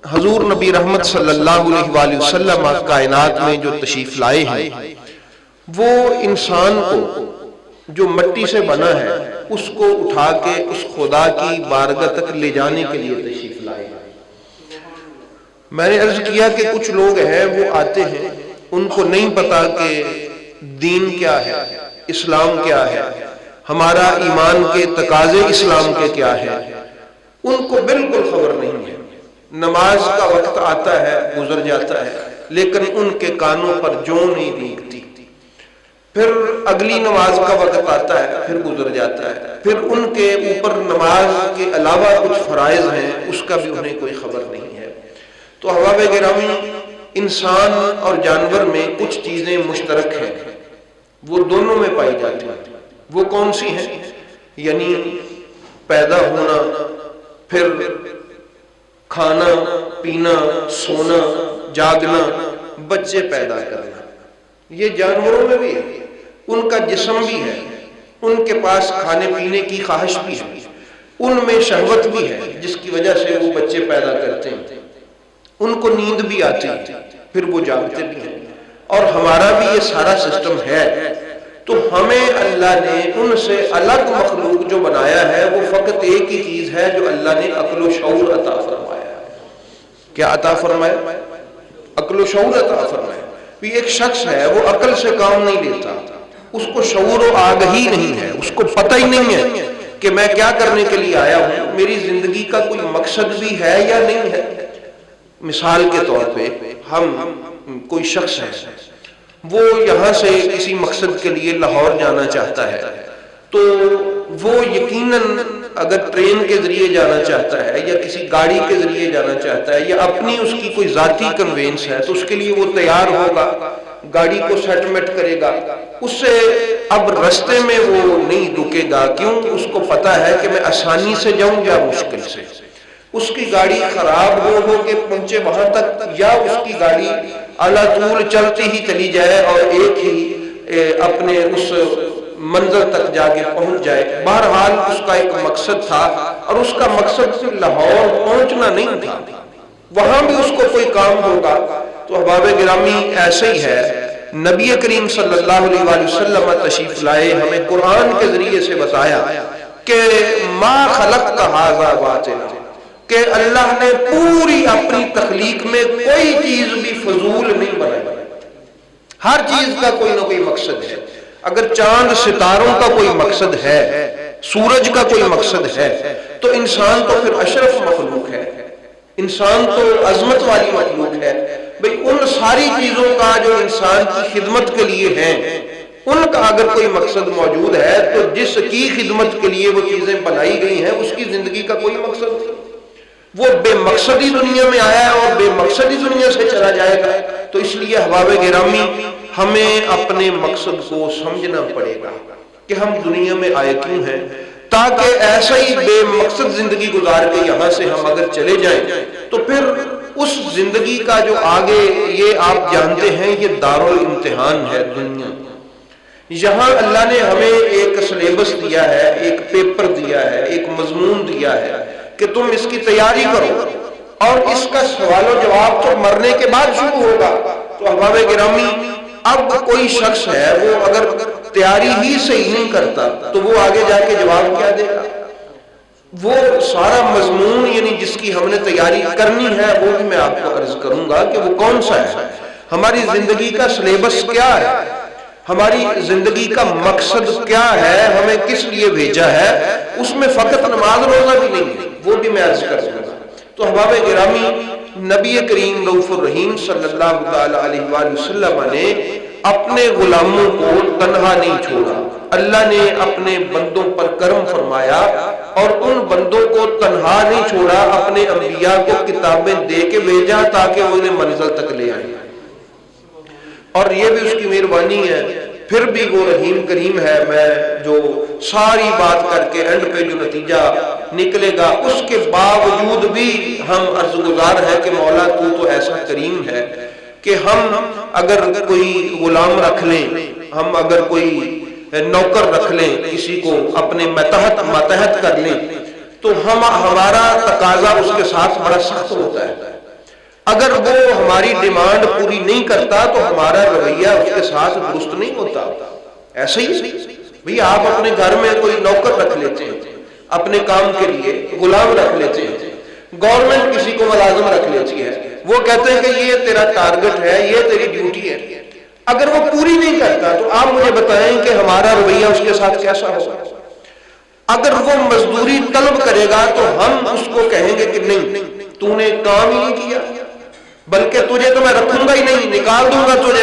حضور نبی رحمت صلی اللہ علیہ وآلہ وسلم کائنات میں جو تشریف لائے ہیں وہ انسان کو جو مٹی سے بنا ہے اس کو اٹھا کے اس خدا کی بارگاہ تک لے جانے کے لیے تشریف لائے ہیں۔ میں نے عرض کیا کہ کچھ لوگ ہیں وہ آتے ہیں، ان کو نہیں پتا کہ دین کیا ہے، اسلام کیا ہے، ہمارا ایمان کے تقاضے اسلام کے کیا ہے، ان کو بالکل خبر نہیں ہے۔ نماز کا وقت آتا ہے گزر جاتا ہے لیکن ان کے کانوں پر جوں نہیں بھیگتی، پھر اگلی نماز کا وقت آتا ہے پھر گزر جاتا ہے، پھر ان کے اوپر نماز کے علاوہ کچھ فرائض ہیں اس کا بھی انہیں کوئی خبر نہیں ہے۔ تو احباب گرامی، انسان اور جانور میں کچھ چیزیں مشترک ہیں، وہ دونوں میں پائی جاتی ہیں۔ وہ کون سی ہیں؟ یعنی پیدا ہونا، پھر کھانا پینا، سونا، جاگنا، بچے پیدا کرنا، یہ جانوروں میں بھی ہے، ان کا جسم بھی ہے، ان کے پاس کھانے پینے کی خواہش بھی ہے، ان میں شہوت بھی ہے جس کی وجہ سے وہ بچے پیدا کرتے ہیں، ان کو نیند بھی آتی ہے پھر وہ جاگتے بھی ہیں، اور ہمارا بھی یہ سارا سسٹم ہے۔ تو ہمیں اللہ نے ان سے الگ مخلوق جو بنایا ہے وہ فقط ایک ہی چیز ہے جو اللہ نے عقل و شعور عطا فرمایا ہے۔ کیا عطا فرمایا؟ عقل و شعور عطا فرمایا۔ بھی ایک شخص ہے وہ عقل سے کام نہیں لیتا، اس کو شعور و آگہی نہیں ہے، اس کو پتہ ہی نہیں ہے کہ میں کیا کرنے کے لیے آیا ہوں، میری زندگی کا کوئی مقصد بھی ہے یا نہیں ہے۔ مثال کے طور پہ ہم کوئی شخص ہے، وہ یہاں سے کسی مقصد کے لیے لاہور جانا چاہتا ہے، تو وہ یقیناً اگر ٹرین کے ذریعے جانا چاہتا ہے یا کسی گاڑی کے ذریعے جانا چاہتا ہے یا اپنی اس کی کوئی ذاتی کنوینس ہے تو اس کے لیے وہ تیار ہوگا، گاڑی کو سیٹلمنٹ کرے گا، اس سے اب رستے میں وہ نہیں رکے گا، کیوں؟ اس کو پتا ہے کہ میں آسانی سے جاؤں یا مشکل سے۔ اس کی گاڑی خراب ہو کے پہنچے وہاں تک، یا اس کی گاڑی اعلیٰ طول چلتی ہی چلی جائے اور ایک ہی اپنے اس منزل تک جا کے پہنچ جائے، بہرحال اس کا ایک مقصد تھا، اور اس کا مقصد صرف لاہور پہنچنا نہیں تھا، وہاں بھی اس کو کوئی کام ہوگا۔ تو احباب گرامی ایسے ہی ہے، نبی کریم صلی اللہ علیہ وآلہ وسلم تشریف لائے، ہمیں قرآن کے ذریعے سے بتایا کہ ما خلقت ھذا باطلا، کہ اللہ نے پوری اپنی تخلیق میں کوئی چیز بھی فضول نہیں بنائی، ہر چیز کا کوئی نہ کوئی مقصد ہے۔ اگر چاند ستاروں کا کوئی مقصد ہے، سورج کا کوئی مقصد ہے، تو انسان تو پھر اشرف مخلوق ہے، انسان تو عظمت والی مخلوق ہے۔ بھئی ان ساری چیزوں کا جو انسان کی خدمت کے لیے ہیں، ان کا اگر کوئی مقصد موجود ہے تو جس کی خدمت کے لیے وہ چیزیں بنائی گئی ہیں اس کی زندگی کا کوئی مقصد نہیں، وہ بے مقصدی دنیا میں آیا ہے اور بے مقصدی دنیا سے چلا جائے گا۔ تو اس لیے احباب گرامی، ہمیں اپنے مقصد کو سمجھنا پڑے گا کہ ہم دنیا میں آئے کیوں ہیں، تاکہ ایسا ہی بے مقصد زندگی گزار کے یہاں سے ہم اگر چلے جائیں تو پھر اس زندگی کا جو آگے، یہ آپ جانتے ہیں یہ دارالامتحان ہے دنیا، یہاں اللہ نے ہمیں ایک سلیبس دیا ہے، ایک پیپر دیا ہے، ایک مضمون دیا ہے کہ تم اس کی تیاری کرو، اور اس کا سوال و جواب تو مرنے کے بعد شروع ہوگا۔ تو احباب گرامی، اب کوئی شخص ہے وہ اگر تیاری ہی صحیح نہیں کرتا تو وہ آگے جا کے جواب کیا دے گا؟ وہ سارا مضمون یعنی جس کی ہم نے تیاری کرنی ہے وہ بھی میں آپ کو عرض کروں گا کہ وہ کون سا ہے، ہماری زندگی کا سلیبس کیا ہے، ہماری زندگی کا مقصد کیا ہے، ہمیں کس لیے بھیجا ہے۔ اس میں فقط نماز روزہ بھی نہیں ہے، وہ بھی میں عرض کروں گا۔ تو احباب گرامی، نبی کریم رؤوف الرحیم صلی اللہ تعالی علیہ وآلہ وسلم نے اپنے غلاموں کو تنہا نہیں چھوڑا، اللہ نے اپنے بندوں پر کرم فرمایا اور ان بندوں کو تنہا نہیں چھوڑا، اپنے انبیاء کو کتابیں دے کے بھیجا تاکہ وہ انہیں منزل تک لے آئیں، اور یہ بھی اس کی مہربانی ہے۔ پھر بھی وہ رحیم کریم ہے، میں جو ساری بات کر کے اینڈ پہ جو نتیجہ نکلے گا اس کے باوجود بھی ہم عرض گزار ہے کہ مولا تو ایسا کریم ہے کہ ہم اگر کوئی غلام رکھ لیں، ہم اگر کوئی نوکر رکھ لیں، کسی کو اپنے ماتحت کر لیں، تو ہمارا تقاضا اس کے ساتھ بڑا سخت ہوتا ہے. اگر وہ ہماری ڈیمانڈ پوری نہیں کرتا تو ہمارا رویہ اس کے ساتھ درست نہیں ہوتا. ایسے ہی بھئی آپ اپنے گھر میں کوئی نوکر رکھ لیتے ہیں اپنے کام کے لیے، غلام رکھ لیتے ہیں، گورنمنٹ کسی کو ملازم رکھ لیتی ہے، وہ کہتے ہیں کہ یہ تیرا ٹارگٹ ہے، یہ تیری ڈیوٹی ہے. اگر وہ پوری نہیں کرتا تو آپ مجھے بتائیں کہ ہمارا رویہ اس کے ساتھ کیسا ہوگا؟ اگر وہ مزدوری طلب کرے گا تو ہم اس کو کہیں گے کہ نہیں، تو نے کام ہی نہیں کیا، بلکہ تجھے تو میں رکھوں گا ہی نہیں، نکال دوں گا تجھے.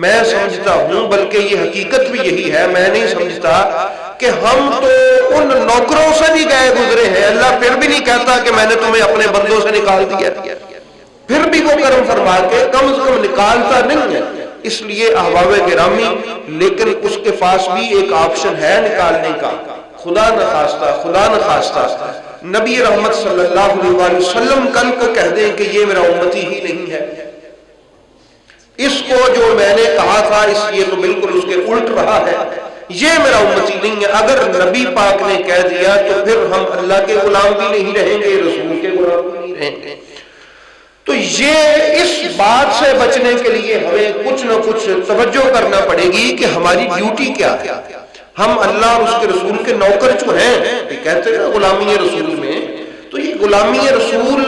میں سمجھتا ہوں، بلکہ یہ حقیقت بھی یہی ہے، میں نہیں سمجھتا کہ ہم تو ان نوکروں سے بھی گئے گزرے ہیں. اللہ پھر بھی نہیں کہتا کہ میں نے تمہیں اپنے بندوں سے نکال دیا، پھر بھی وہ کرم فرما کے کم از کم نکالتا نہیں ہے. اس لیے احباب گرامی، لیکن اس کے پاس بھی ایک آپشن ہے نکالنے کا. خدا نہ خواستہ نبی رحمت صلی اللہ علیہ وسلم کل کو کہہ دیں کہ یہ میرا امتی ہی نہیں ہے، اس کو جو میں نے کہا تھا یہ تو بالکل اس کے الٹ رہا ہے، یہ میرا امتی نہیں ہے. اگر نبی پاک نے کہہ دیا تو پھر ہم اللہ کے غلام بھی نہیں رہیں گے، رسول کے غلام بھی نہیں رہیں گے. تو یہ اس بات سے بچنے کے لیے ہمیں کچھ نہ کچھ توجہ کرنا پڑے گی کہ ہماری ڈیوٹی کیا ہے. ہم اللہ اور اس کے رسول کے نوکر جو ہیں، یہ کہتے ہیں غلامی رسول میں، تو یہ غلامی رسول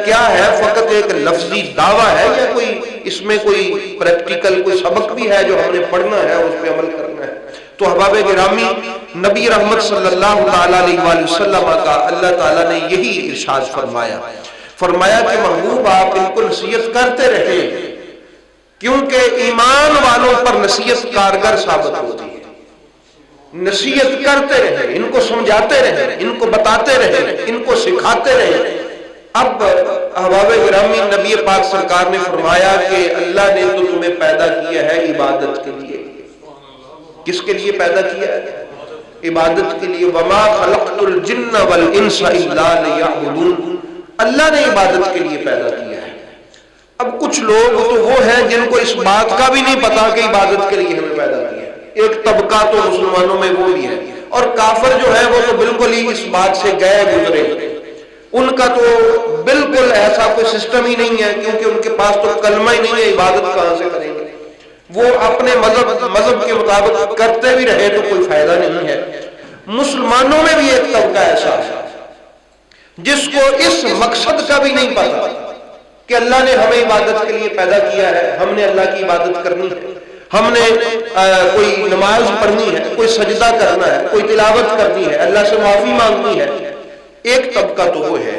کیا ہے؟ فقط ایک لفظی دعویٰ ہے یا کوئی اس میں کوئی پریکٹیکل کوئی سبق بھی ہے جو ہم نے پڑھنا ہے، اس پہ عمل کرنا ہے؟ تو احباب گرامی، نبی رحمت صلی اللہ علیہ وآلہ وسلم کا اللہ تعالیٰ نے یہی ارشاد فرمایا کہ محبوب آپ ان کو نصیحت کرتے رہے، کیونکہ ایمان والوں پر نصیحت کارگر ثابت ہوتی ہے. نصیحت کرتے رہے، ان کو سمجھاتے رہے، ان کو بتاتے رہے، ان کو سکھاتے رہے. اب احباب گرامی، نبی پاک سرکار نے فرمایا کہ اللہ نے تو تمہیں پیدا کیا ہے عبادت کے لیے. کس کے لیے پیدا کیا ہے؟ عبادت کے لیے. وما خلقت الجن والانس الا لیعبدون. اللہ نے عبادت کے لیے پیدا کیا ہے. اب کچھ لوگ تو وہ ہیں جن کو اس بات کا بھی نہیں پتا کہ عبادت کے لیے ہمیں پیدا کیا ہے. ایک طبقہ تو مسلمانوں میں وہ بھی ہے، اور کافر جو ہے وہ تو بالکل ہی اس بات سے گئے گزرے. ان کا تو بالکل ایسا کوئی سسٹم ہی نہیں ہے، کیونکہ ان کے پاس تو کلمہ ہی نہیں ہے، عبادت کہاں سے کریں گے؟ وہ اپنے مذہب کے مطابق کرتے بھی رہے تو کوئی فائدہ نہیں ہے. مسلمانوں میں بھی ایک طبقہ ایسا ہے جس کو اس مقصد کا بھی نہیں پتا کہ اللہ نے ہمیں عبادت کے لیے پیدا کیا ہے، ہم نے اللہ کی عبادت کرنی ہے، ہم نے کوئی نماز پڑھنی ہے، کوئی سجدہ کرنا ہے، کوئی تلاوت کرنی ہے، اللہ سے معافی مانگنی ہے. ایک طبقہ تو وہ ہے،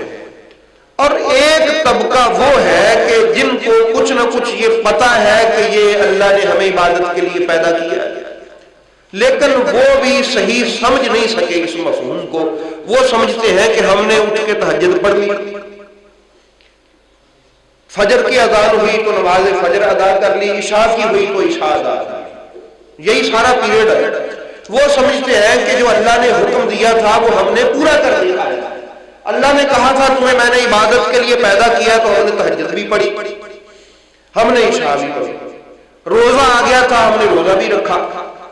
اور ایک طبقہ وہ ہے کہ جن کو کچھ نہ کچھ یہ پتا ہے کہ یہ اللہ نے ہمیں عبادت کے لیے پیدا کیا ہے، لیکن وہ بھی صحیح سمجھ نہیں سکے اس مفہوم کو. وہ سمجھتے ہیں کہ ہم نے اٹھ کے تہجد پڑھ لی، فجر کی اذان ہوئی تو نماز فجر ادا کر لی، عشاء کی ہوئی تو عشاء ادا کر لی، یہی سارا پیریڈ ہے. وہ سمجھتے ہیں کہ جو اللہ نے حکم دیا تھا وہ ہم نے پورا کر دیا ہے. اللہ نے کہا تھا تمہیں میں نے عبادت کے لیے پیدا کیا تو ہم نے تہجد بھی پڑھی، ہم نے عشاء بھی پڑھی. روزہ آ گیا تھا، ہم نے روزہ بھی رکھا،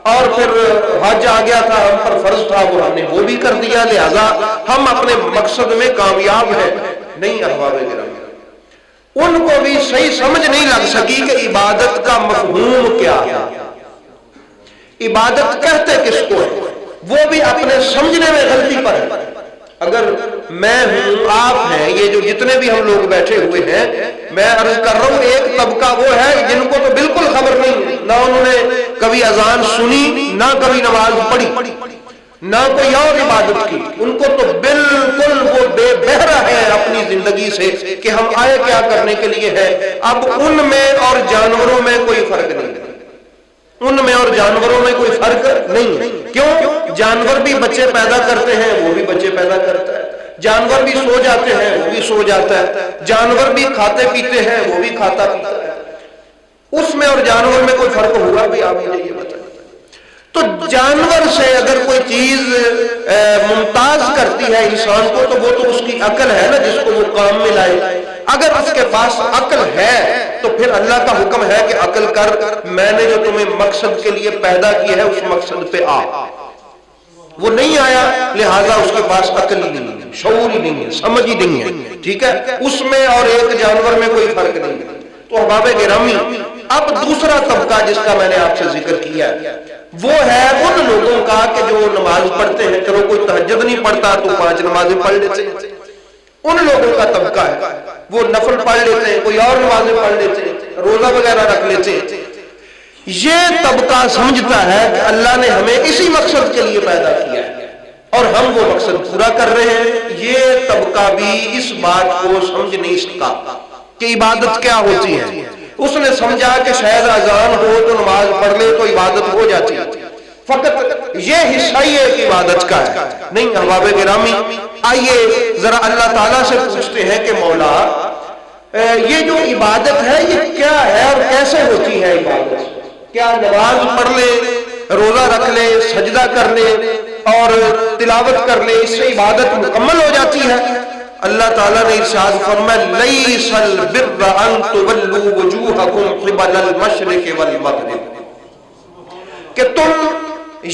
اور پھر حج آ گیا تھا، ہم پر فرض تھا، وہ ہم نے وہ بھی کر دیا. لہذا ہم اپنے مقصد میں کامیاب ہیں. نہیں احباب گرامی، ان کو بھی صحیح سمجھ نہیں لگ سکی کہ عبادت کا مفہوم کیا ہے، عبادت کہتے کس کو ہے. وہ بھی اپنے سمجھنے میں غلطی پر ہے. اگر میں ہوں، آپ ہیں، یہ جو جتنے بھی ہم لوگ بیٹھے ہوئے ہیں، میں عرض کر رہا ہوں ایک طبقہ وہ ہے جن کو تو بالکل خبر نہیں، نہ انہوں نے کبھی اذان سنی، نہ کبھی نماز پڑھی، نہ کوئی اور عبادت کی. ان کو تو بالکل وہ بے بہرہ ہے اپنی زندگی سے کہ ہم آئے کیا کرنے کے لیے ہے. اب ان میں اور جانوروں میں کوئی فرق نہیں، ان میں اور جانوروں میں کوئی فرق نہیں. کیوں؟ جانور بھی بچے پیدا کرتے ہیں، وہ بھی بچے پیدا کرتا ہے. جانور بھی سو جاتے ہیں، وہ بھی سو جاتا ہے. جانور بھی کھاتے پیتے ہیں، وہ بھی کھاتا پیتا ہے. اس میں اور جانور میں کوئی فرق ہوگا بھی؟ آپ مجھے یہ بتائیں. تو جانور سے اگر کوئی چیز ممتاز کرتی ہے انسان کو تو وہ تو اس کی عقل ہے نا، جس کو وہ کام میں لائے. اگر اس کے پاس عقل ہے تو پھر اللہ کا حکم ہے کہ عقل کر، میں نے جو تمہیں مقصد کے لیے پیدا کیا ہے اس مقصد پہ آ. وہ نہیں آیا لہذا اس کے پاس عقل ہی نہیں ہے، شعور ہی نہیں ہے، سمجھ ہی نہیں ہے، ٹھیک ہے، اس میں اور ایک جانور میں کوئی فرق نہیں ہے۔ تو احباب گرامی، اب دوسرا طبقہ جس کا میں نے آپ سے ذکر کیا وہ ہے ان لوگوں کا کہ جو نماز پڑھتے ہیں، چلو کوئی تہجد نہیں پڑھتا تو 5 نمازیں پڑھ لیتے ہیں، ان لوگوں کا طبقہ ہے، وہ نفل پڑھ لیتے ہیں، کوئی اور نمازیں پڑھ لیتے ہیں، روزہ وغیرہ رکھ لیتے ہیں۔ یہ طبقہ سمجھتا ہے کہ اللہ نے ہمیں اسی مقصد کے لیے پیدا کیا ہے اور ہم وہ مقصد پورا کر رہے ہیں۔ یہ طبقہ بھی اس بات کو سمجھ نہیں سکا کہ عبادت کیا ہوتی ہے۔ اس نے سمجھا کہ شاید اذان ہو تو نماز پڑھ لے تو عبادت ہو جاتی ہے، فقط یہ حصہ ہی ایک عبادت کا ہے۔ نہیں احباب گرامی، آئیے ذرا اللہ تعالیٰ سے پوچھتے ہیں کہ مولا یہ جو عبادت ہے یہ کیا ہے اور کیسے ہوتی ہے عبادت؟ کیا نماز پڑھ لے، روزہ رکھ لے، سجدہ کر لے اور تلاوت کر لے اس سے عبادت مکمل ہو جاتی ہے؟ اللہ تعالیٰ نے ارشاد فرمایا لیس البر ان تولوا وجوہکم قبل المشرق والمغرب، کہ تم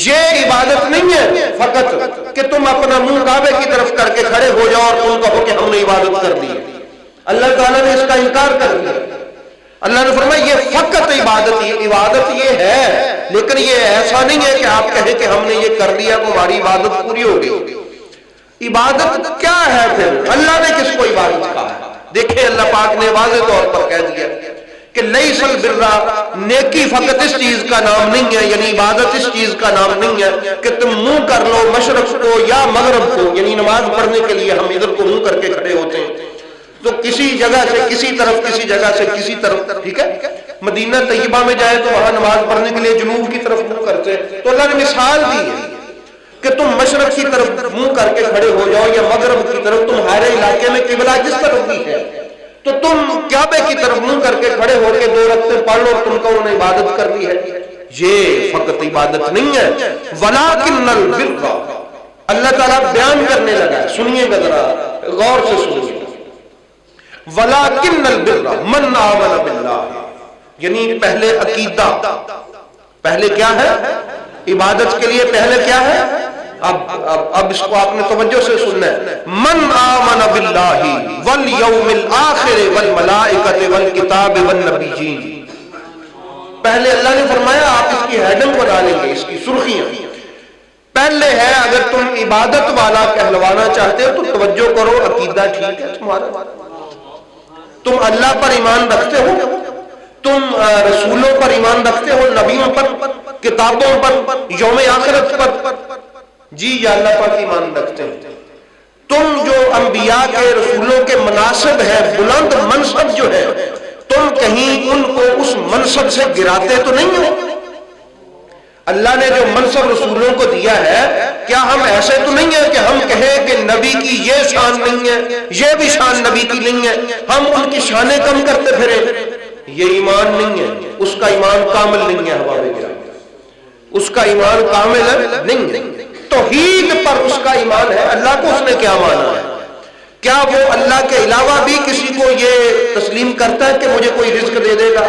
یہ عبادت نہیں ہے فقط کہ تم اپنا منہ کعبے کی طرف کر کے کھڑے ہو جاؤ اور تم کہو کہ ہم نے عبادت کر دی۔ اللہ تعالیٰ نے اس کا انکار کر دیا۔ اللہ نے فرمایا یہ فقط عبادت یہ ہے، لیکن یہ ایسا نہیں ہے کہ آپ کہیں کہ ہم نے یہ کر لیا تو ہماری عبادت پوری ہو گئی۔ عبادت کیا ہے پھر؟ اللہ نے کس کو عبادت کہا ہے؟ دیکھیں اللہ پاک نے واضح طور پر کہہ دیا کہ لیس البر، نیکی فقط اس چیز کا نام نہیں ہے، یعنی عبادت اس چیز کا نام نہیں ہے کہ تم منہ کر لو مشرق کو یا مغرب کو، یعنی نماز پڑھنے کے لیے ہم ادھر کو منہ کر کے کھڑے ہوتے ہیں تو کسی جگہ سے کسی طرف، کسی جگہ سے کسی طرف، ٹھیک ہے، مدینہ طیبہ میں جائے تو وہاں نماز پڑھنے کے لیے جنوب کی طرف منہ کرتے ہیں، تو اللہ نے مثال دی ہے کہ تم مشرق کی طرف منہ کر کے کھڑے ہو جاؤ یا مغرب کی طرف، تمہارے علاقے میں قبلہ جس طرف بھی ہے تو تم کعبے کی طرف منہ کر کے کھڑے ہو کے 2 رکعتیں پڑھ لو، تم کو انہوں نے عبادت کر لی ہے۔ یہ فقط عبادت نہیں ہے، وَلَٰكِنَّ الْبِرَّ، اللہ تعالیٰ بیان کرنے لگا ہے، سنیے گا ذرا غور سے سنیے، وَلَٰكِنَّ الْبِرَّ مَنْ آمَنَ بِاللَّهِ، یعنی پہلے عقیدہ، پہلے کیا ہے؟ عبادت کے لیے پہلے کیا ہے؟ اب اس کو آپ نے توجہ سے سننا ہے، من آمن باللہ والیوم الآخر والملائکۃ والکتاب والنبیین۔ پہلے اللہ نے فرمایا آپ اس کی ہیڈنگ بنا لیں گے، اس کی سرخیاں پہلے ہے، اگر تم عبادت والا کہلوانا چاہتے ہو تو توجہ کرو، عقیدہ ٹھیک ہے تمہارا، تم اللہ پر ایمان رکھتے ہو، تم رسولوں پر ایمان رکھتے ہو، نبیوں پر، کتابوں پر، یوم آخرت پر، جی یا اللہ پر ایمان رکھتے ہیں، تم جو انبیاء کے رسولوں کے مناصب ہے، بلند منصب جو ہے، تم کہیں ان کو اس منصب سے گراتے تو نہیں ہو؟ اللہ نے جو منصب رسولوں کو دیا ہے، کیا ہم ایسے تو نہیں ہیں کہ ہم کہیں کہ نبی کی یہ شان نہیں ہے، یہ بھی شان نبی کی نہیں ہے، ہم ان کی شانیں کم کرتے پھریں؟ یہ ایمان نہیں ہے، اس کا ایمان کامل نہیں ہے، حوالے کیا اس کا ایمان کامل نہیں ہے۔ توحید پر اس کا ایمان ہے، اللہ کو اس نے کیا مانا ہے؟ کیا وہ اللہ کے علاوہ بھی کسی کو یہ تسلیم کرتا ہے کہ مجھے کوئی رزق دے دے گا،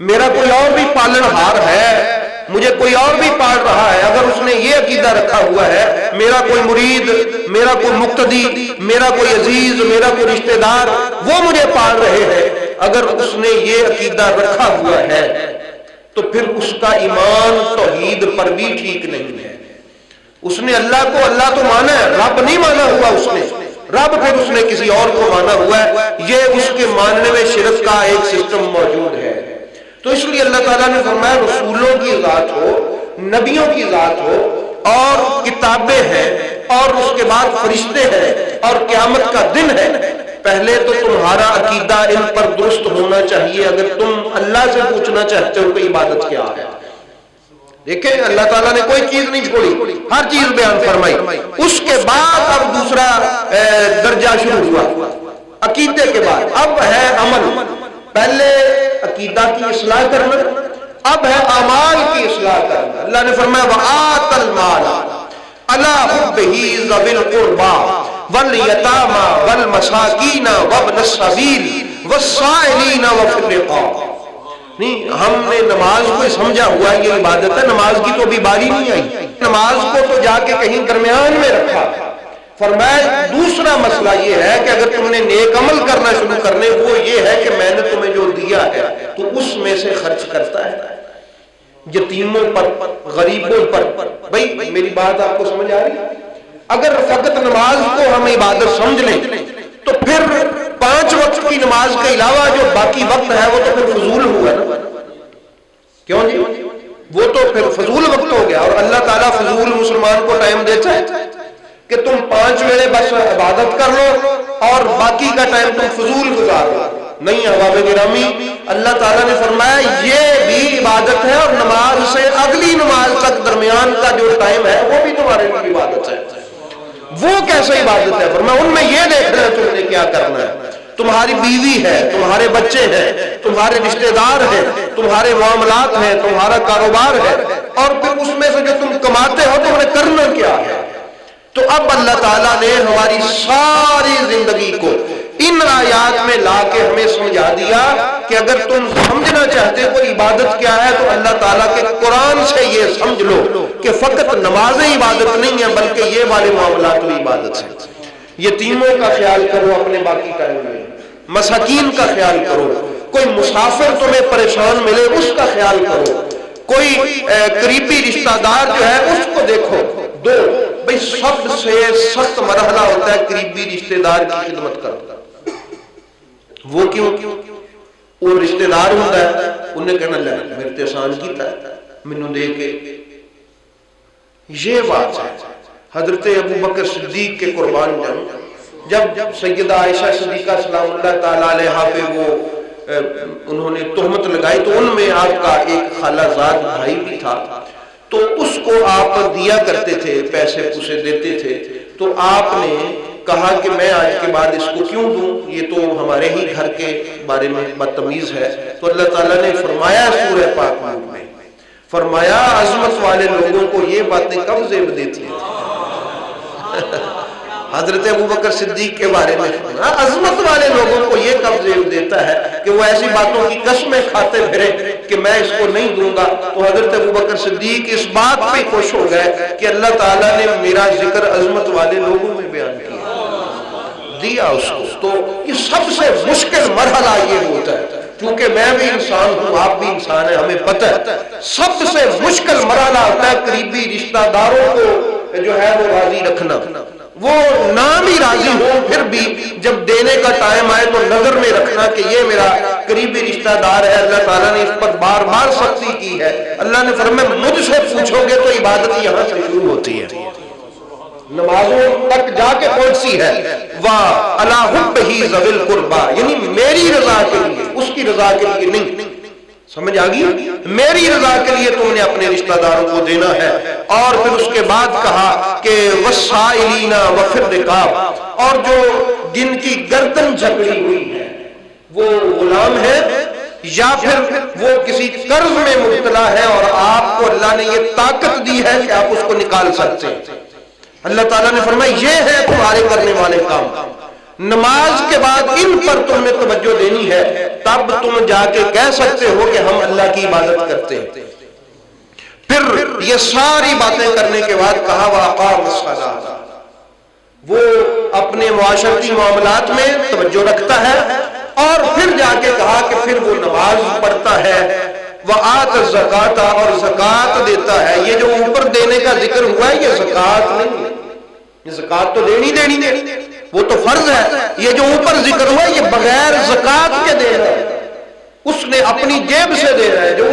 میرا کوئی اور بھی پالن ہار ہے، مجھے کوئی اور بھی پال رہا ہے؟ اگر اس نے یہ عقیدہ رکھا ہوا ہے میرا کوئی مرید، میرا کوئی مقتدی، میرا کوئی عزیز، میرا کوئی رشتہ دار وہ مجھے پال رہے ہیں، اگر اس نے یہ عقیدہ رکھا ہوا ہے تو پھر اس کا ایمان توحید پر بھی ٹھیک نہیں ہے۔ اس نے اللہ کو اللہ تو مانا ہے، رب نہیں مانا ہوا اس نے، رب پھر اس نے کسی اور کو مانا ہوا ہے، یہ اس کے ماننے میں شرک کا ایک سسٹم موجود ہے۔ تو اس لیے اللہ تعالیٰ نے فرمایا رسولوں کی ذات ہو، نبیوں کی ذات ہو، اور کتابیں ہیں، اور اس کے بعد فرشتے ہیں، اور قیامت کا دن ہے، پہلے تو تمہارا عقیدہ ان پر درست ہونا چاہیے اگر تم اللہ سے پوچھنا چاہتے ہو کہ عبادت کیا ہے۔ دیکھیں اللہ تعالیٰ نے کوئی چیز نہیں چھوڑی، ہر چیز بیان فرمائی۔ اس کے بعد اب دوسرا درجہ شروع ہوا عقیدے کے بعد، اب ہے عمل۔ پہلے عقیدہ کی اصلاح کرنا، اب ہے اعمال کی اصلاح کرنا۔ اللہ نے فرمایا وَآتَ الْمَالَ عَلَىٰ حُبِّهِ ذَوِي الْقُرْبَىٰ وَالْيَتَامَىٰ وَالْمَسَاكِينَ وَابْنَ السَّبِيلِ وَالسَّائِلِينَ وَفِي الرِّقَابِ۔ نہیں، ہم نے نماز کو سمجھا ہوا ہے یہ عبادت ہے، نماز کی تو ابھی باری نہیں آئی، نماز کو تو جا کے کہیں درمیان میں رکھا۔ فرمایا دوسرا مسئلہ یہ ہے کہ اگر تم نے نیک عمل کرنا شروع کرنے، وہ یہ ہے کہ میں نے تمہیں جو دیا ہے تو اس میں سے خرچ کرتا ہے، یتیموں پر، غریبوں پر۔ بھائی میری بات آپ کو سمجھ آ رہی ہے؟ اگر فقط نماز کو ہم عبادت سمجھ لیں تو پھر 5 وقت کی نماز کے علاوہ جو باقی وقت ہے وہ تو پھر فضول ہوا نا، کیوں جی؟ وہ تو پھر فضول وقت ہو گیا، اور اللہ تعالیٰ فضول مسلمان کو ٹائم دیتا ہے کہ تم 5 ویلے بس عبادت کر لو اور باقی کا ٹائم تم فضول گزار لو۔ نہیں احباب گرامی، اللہ تعالیٰ نے فرمایا یہ بھی عبادت ہے، اور نماز سے اگلی نماز تک درمیان کا جو ٹائم ہے وہ بھی تمہارے لیے عبادت ہے۔ وہ کیسے عبادت ہے؟ فرمایا ان میں یہ دیکھنا ہے تم نے کیا کرنا ہے۔ تمہاری بیوی ہے، تمہارے بچے ہیں، تمہارے رشتہ دار ہیں، تمہارے معاملات ہیں، تمہارا کاروبار ہے، اور پھر اس میں سے جو تم کماتے ہو تم نے کرنا کیا ہے۔ تو اب اللہ تعالیٰ نے ہماری ساری زندگی کو ان آیات میں لا کے ہمیں سمجھا دیا کہ اگر تم سمجھنا چاہتے ہو عبادت کیا ہے تو اللہ تعالیٰ کے قرآن سے یہ سمجھ لو کہ فقط نمازیں عبادت نہیں ہیں بلکہ یہ والے معاملات بھی عبادت ہیں۔ یتیموں کا خیال کرو اپنے باقی ٹائم میں، مساکین کا خیال کرو، کوئی مسافر تمہیں پریشان ملے اس کا خیال کرو، کوئی قریبی رشتہ دار جو ہے اس کو دیکھو۔ دو بھئی سب سے سخت مرحلہ ہوتا ہے قریبی رشتہ دار کی خدمت کرنا۔ وہ کیوں؟ وہ رشتہ دار ہوتا ہے، انہیں کہنا لے میرے تے آسان کیتا ہے مینوں دے کے، یہ بات ہے۔ حضرت ابو بکر صدیق کے قربان جب سیدہ عائشہ صدیقہ سلام اللہ تعالی علیہا پہ وہ انہوں نے تہمت لگائی تو ان میں آپ کا ایک خالہ زاد بھائی بھی تھا، تو اس کو آپ دیا کرتے تھے، پیسے پوسے دیتے تھے، تو آپ نے کہا کہ میں آج کے بعد اس کو کیوں دوں، یہ تو ہمارے ہی گھر کے بارے میں بدتمیز ہے۔ تو اللہ تعالیٰ نے فرمایا سورہ پاک میں فرمایا عظمت والے لوگوں کو یہ باتیں کب زیب دیتی ہیں؟ حضرت ابو بکر صدیق کے بارے میں عظمت والے لوگوں کو یہ کب زیب دیتا ہے کہ وہ ایسی باتوں کی قسمیں کھاتے پھرے کہ میں اس کو نہیں دوں گا۔ تو حضرت ابو بکر صدیق اس بات پہ خوش ہو گئے کہ اللہ تعالیٰ نے میرا ذکر عظمت والے لوگوں میں بیان دیا اس کو۔ تو یہ سب سے مشکل مرحلہ یہ ہوتا ہے، کیونکہ میں بھی انسان ہوں، آپ بھی انسان ہیں، ہمیں پتہ ہے سب سے مشکل مرحلہ ہوتا ہے قریبی رشتہ داروں کو جو ہے وہ راضی رکھنا۔ وہ نام ہی راضی ہو پھر بھی جب دینے کا ٹائم آئے تو نظر میں رکھنا کہ یہ میرا قریبی رشتہ دار ہے۔ اللہ تعالیٰ نے اس پر بار بار سختی کی ہے۔ اللہ نے فرمایا مجھ سے پوچھو گے تو عبادت یہاں سے شروع ہوتی ہے، نمازوں تک جا کے پہنچتی ہے۔ وَعَلَىٰ حُبِّهِ ذَوِي الْقُرْبَىٰ، یعنی میری رضا کے لیے، اس کی رضا کے لیے نہیں۔ سمجھ آگئی؟ میری رضا کے لیے تم نے اپنے رشتہ داروں کو دینا ہے۔ اور پھر اس کے بعد کہا کہ وَالسَّائِلِينَ وَفِي الرِّقَابِ، اور جو جن کی گردن جھگڑی ہوئی ہے، وہ غلام ہے یا پھر وہ کسی قرض میں مبتلا ہے اور آپ کو اللہ نے یہ طاقت دی ہے کہ آپ اس کو نکال سکتے ہیں۔ اللہ تعالیٰ نے فرمایا یہ ہے تمہارے کرنے والے کام۔ نماز کے بعد ان پر تم نے توجہ دینی ہے، تب تم جا کے کہہ سکتے ہو کہ ہم اللہ کی عبادت کرتے ہیں۔ پھر یہ ساری باتیں کرنے کے بعد کہا وَأَقَامَ الصَّلَاةَ، وہ اپنے معاشرتی معاملات میں توجہ رکھتا ہے، اور پھر جا کے کہا کہ پھر وہ نماز پڑھتا ہے، وَآتَ الزَّكَاةَ، اور زکوٰۃ دیتا ہے۔ یہ جو اوپر دینے کا ذکر ہوا ہے یہ زکوٰۃ نہیں ہے، یہ زکوٰۃ تو دینی وہ تو فرض ہے۔ یہ جو اوپر ذکر ہوا ہے یہ بغیر زکوٰۃ کے دے رہا ہے، اس نے اپنی جیب سے دے رہا ہے، جو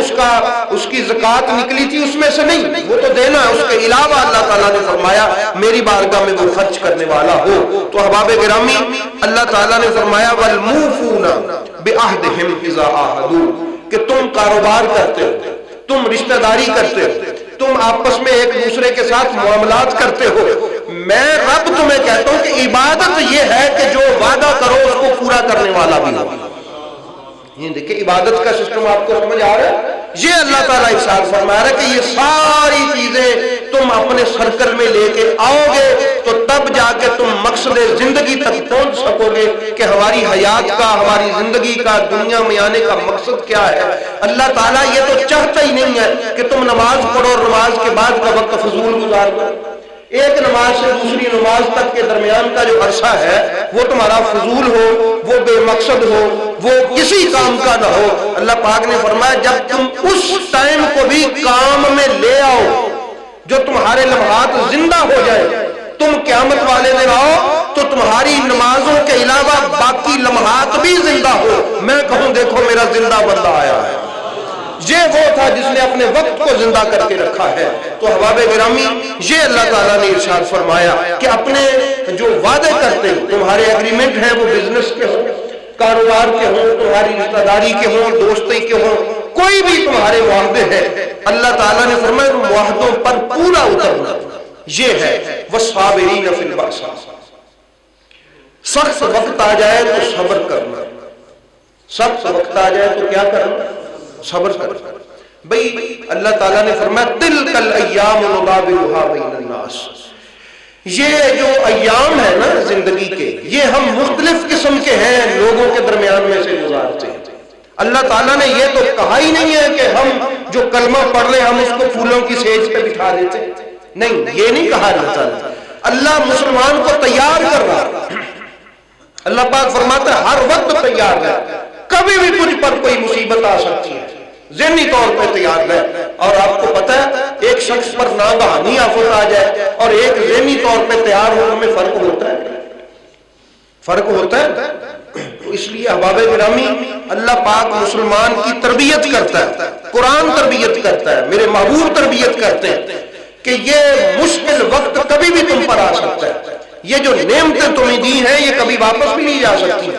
اس کی زکوٰۃ نکلی تھی اس میں سے نہیں، وہ تو دینا ہے۔ اس کے علاوہ اللہ تعالیٰ نے فرمایا میری بارگاہ میں وہ خرچ کرنے والا ہو۔ تو احباب گرامی اللہ تعالیٰ نے فرمایا وَالْمُوفُونَ بِعَهْدِهِمْ إِذَا عَاهَدُوا، کہ تم کاروبار کرتے ہو، تم رشتہ داری کرتے ہو، تم آپس میں ایک دوسرے کے ساتھ معاملات کرتے ہو، میں رب تمہیں کہتا ہوں کہ عبادت یہ ہے کہ جو وعدہ کرو اس کو پورا کرنے والا بھی ہو۔ یہ دیکھیں عبادت کا سسٹم آپ کو سمجھ آ رہا ہے؟ یہ اللہ تعالیٰ ارشاد فرما رہا ہے کہ یہ ساری چیزیں تم اپنے سرکل میں لے کے آؤ گے تو تب جا کے تم مقصد زندگی تک پہنچ سکو گے کہ ہماری حیات کا، ہماری زندگی کا، دنیا میں آنے کا مقصد کیا ہے۔ اللہ تعالیٰ یہ تو چاہتا ہی نہیں ہے کہ تم نماز پڑھو اور نماز کے بعد کا وقت فضول گزار دو۔ ایک نماز سے دوسری نماز تک کے درمیان کا جو عرصہ ہے وہ تمہارا فضول ہو، وہ بے مقصد ہو، وہ کسی کام کا نہ ہو۔ اللہ پاک نے فرمایا جب تم اس ٹائم کو بھی کام میں لے آؤ جو تمہارے لمحات زندہ ہو جائے، تم قیامت والے دن آؤ تو تمہاری نمازوں کے علاوہ باقی لمحات بھی زندہ ہو، میں کہوں دیکھو میرا زندہ بندہ آیا ہے۔ یہ وہ تھا جس نے اپنے وقت کو زندہ کر کے رکھا ہے۔ تو احباب گرامی، یہ اللہ تعالیٰ نے ارشاد فرمایا کہ اپنے جو وعدے کرتے ہو، تمہارے اگریمنٹ ہیں وہ بزنس کے ہوں، کاروبار کے ہوں، تمہاری رشتہ داری کے ہوں، دوستی کے ہوں، کوئی بھی تمہارے معاہدے ہیں، اللہ تعالیٰ نے فرمایا معاہدوں پر پورا اترنا یہ ہے۔ وَالصَّابِرِينَ فِي الْبَأْسَاءِ، سخت وقت آ جائے تو صبر کرنا، سخت وقت آ جائے تو کیا کرنا؟ صبر کرنا۔ بھئی اللہ تعالیٰ نے فرمایا تِلْكَ الْأَيَّامُ نُدَاوِلُهَا بَيْنَ النَّاسِ، یہ جو ایام ہے نا زندگی کے، یہ ہم مختلف قسم کے ہیں لوگوں کے درمیان میں سے گزارتے ہیں۔ اللہ تعالیٰ نے یہ تو کہا ہی نہیں ہے کہ ہم جو کلمہ پڑھ لیں ہم اس کو پھولوں کی سیج پہ بٹھا دیتے، نہیں، یہ نہیں کہا اللہ تعالیٰ۔ اللہ مسلمان کو تیار کر رہا، اللہ پاک فرماتا ہے ہر وقت تیار ہے، کبھی بھی تجھ پر کوئی مصیبت آ سکتی ہے، ذہنی طور پہ تیار ہے۔ اور آپ کو پتہ ہے ایک شخص پر ناگہانی آفت آ جائے اور ایک ذہنی طور پہ تیار ہونے میں فرق ہوتا ہے، فرق ہوتا ہے۔ تو اس لیے احباب گرامی اللہ پاک مسلمان کی تربیت کرتا ہے، قرآن تربیت کرتا ہے، میرے محبوب تربیت کرتے ہیں کہ یہ مشکل وقت کبھی بھی تم پر آ سکتا ہے، یہ جو نعمتیں تمہیں دی ہیں یہ کبھی واپس بھی نہیں جا سکتی۔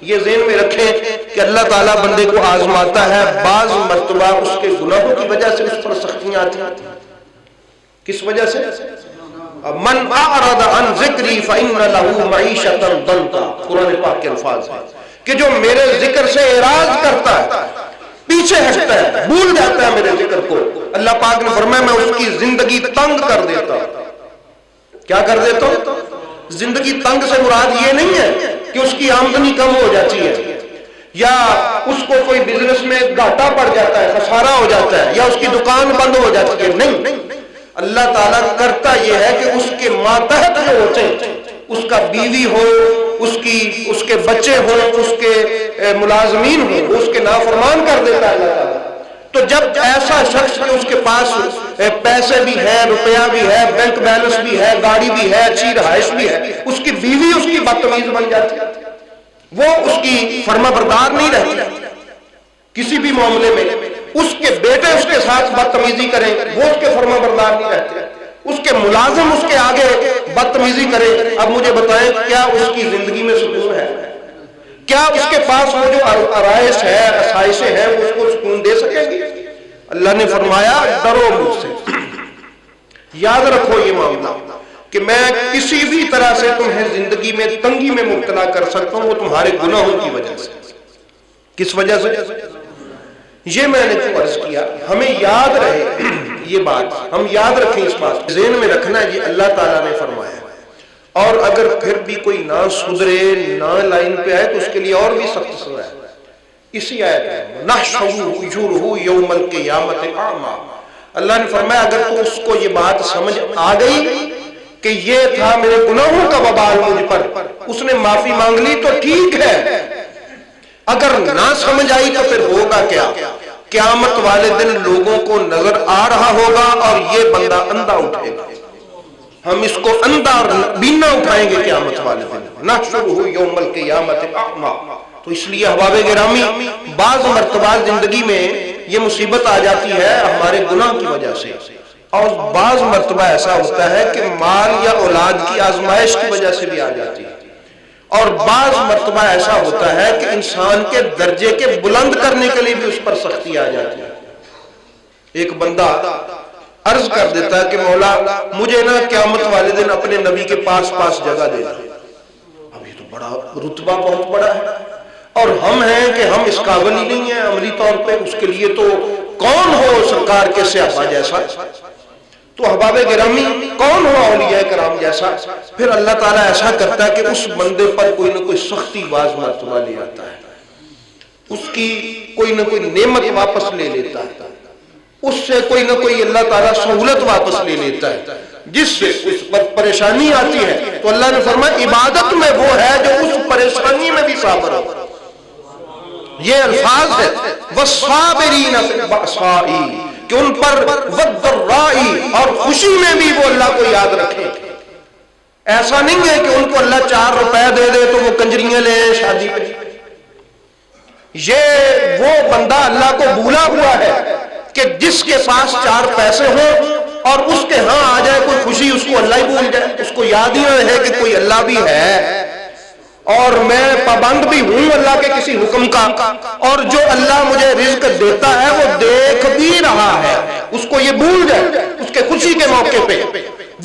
یہ ذہن میں رکھیں کہ اللہ تعالیٰ بندے کو آزماتا ہے، بعض مرتبہ اس کے گناہوں کی وجہ سے اس پر سختیاں آتی ہیں۔ کس وجہ سے؟ من اعرض عن ذکری فإن له معیشۃ ضنکا، قرآن پاک کے الفاظ ہیں کہ جو میرے ذکر سے اعراض کرتا ہے، پیچھے ہٹتا ہے، بھول جاتا ہے میرے ذکر کو، اللہ پاک نے فرمایا میں اس کی زندگی تنگ کر دیتا ہوں۔ کیا کر دیتا ہوں؟ زندگی تنگ سے مراد یہ نہیں ہے کہ اس کی آمدنی کم ہو جاتی ہے یا اس کو کوئی بزنس میں گھاٹا پڑ جاتا ہے، خسارہ ہو جاتا ہے یا اس کی دکان بند ہو جاتی ہے، نہیں، اللہ تعالیٰ کرتا یہ ہے کہ اس کے ماتحت جو ہوتے ہیں، اس کا بیوی ہو، اس کے بچے ہوں، اس کے ملازمین ہوں، وہ اس کے نافرمان کر دیتا ہے اللہ تعالیٰ۔ تو جب ایسا شخص کہ اس کے پاس پیسے بھی ہے، روپیہ بھی ہے، بینک بیلنس بھی ہے، گاڑی بھی ہے، اچھی رہائش بھی ہے، اس کی بیوی اس کی بدتمیز بن جاتی ہے، وہ اس کی فرما بردار نہیں رہتی کسی بھی معاملے میں، اس کے بیٹے اس کے ساتھ بدتمیزی کریں وہ اس کے فرما بردار نہیں رہتے، اس کے ملازم اس کے آگے بدتمیزی کریں۔ اب مجھے بتائیں کیا اس کی زندگی میں سکون ہے؟ کیا اس کے پاس وہ جو آرائش ہے، آسائشیں ہیں، وہ اس کو سکون دے سکیں گی؟ اللہ نے فرمایا ڈرو مجھ سے، یاد رکھو یہ معاملہ کہ میں کسی بھی طرح سے تمہیں زندگی میں تنگی میں مبتلا کر سکتا ہوں، وہ تمہارے گناہوں کی وجہ سے۔ کس وجہ سے؟ یہ میں نے تو عرض کیا، ہمیں یاد رہے یہ بات، ہم یاد رکھیں اس بات، ذہن میں رکھنا یہ اللہ تعالیٰ نے فرمایا، اور اگر پھر بھی کوئی نہ سدھرے، نہ لائن پہ آئے تو اس کے لیے اور بھی سخت سزا ہے۔ اسی آیت میں نحشرہ وجوہہ یوم القیامۃ اعمی، اللہ نے فرمایا اگر تو اس کو یہ بات سمجھ آ گئی کہ یہ تھا میرے گناہوں کا وبال مجھ پر، اس نے معافی مانگ لی تو ٹھیک ہے، اگر نہ سمجھ آئی تو پھر ہوگا کیا؟ قیامت والے دن لوگوں کو نظر آ رہا ہوگا اور یہ بندہ اندھا اٹھے گا، ہم اس کو اندھا بینا اٹھائیں گے قیامت والے دن، نحشرہ یوم القیامۃ اعمی۔ تو اس لیے احباب گرامی بعض مرتبہ زندگی میں یہ مصیبت آ جاتی ہے ہمارے گناہ کی وجہ سے، اور بعض مرتبہ ایسا ہوتا ہے کہ مال یا اولاد کی آزمائش کی وجہ سے بھی آ جاتی ہے، اور بعض مرتبہ ایسا ہوتا ہے کہ انسان کے درجے کے بلند کرنے کے لیے بھی اس پر سختی آ جاتی ہے۔ ایک بندہ عرض کر دیتا ہے کہ مولا مجھے نا قیامت والے دن اپنے نبی کے پاس جگہ دے دو۔ اب یہ تو بڑا رتبہ بہت بڑا ہے، اور ہم ہیں کہ ہم اس قابل ہی نہیں ہیں عملی طور پہ، اس کے لیے تو کون ہو سرکار کے صحابہ جیسا، تو احباب گرامی کون ہو اولیاء کرام جیسا؟ پھر اللہ تعالیٰ ایسا کرتا ہے کہ اس بندے پر کوئی نہ کوئی سختی باز مرتبہ لے آتا ہے، اس کی کوئی نہ کوئی نعمت واپس لے لیتا ہے، اس سے کوئی نہ کوئی اللہ تعالیٰ سہولت واپس لے لیتا ہے، جس سے اس پر پریشانی آتی ہے تو اللہ نے فرمایا عبادت میں وہ ہے جو اس پریشانی میں بھی صابر ہو۔ یہ الفاظ ہے وَالصَّابِرِينَ فِي الْبَأْسَاءِ، کہ ان پر وَالضَّرَّاءِ، اور خوشی میں بھی وہ اللہ کو یاد رکھیں۔ ایسا نہیں ہے کہ ان کو اللہ 4 روپے دے دے تو وہ کنجریاں لے شادی پہ۔ یہ وہ بندہ اللہ کو بھولا ہوا ہے کہ جس کے پاس 4 پیسے ہوں اور اس کے ہاں آ جائے کوئی خوشی، اس کو اللہ ہی بھول جائے، اس کو یاد ہی نہ رہے کہ کوئی اللہ بھی ہے اور میں پابند بھی ہوں اللہ کے کسی حکم کا، اور جو اللہ مجھے رزق دیتا ہے وہ دیکھ بھی رہا ہے، اس کو یہ بھول جائے۔ اس کے خوشی کے موقع پہ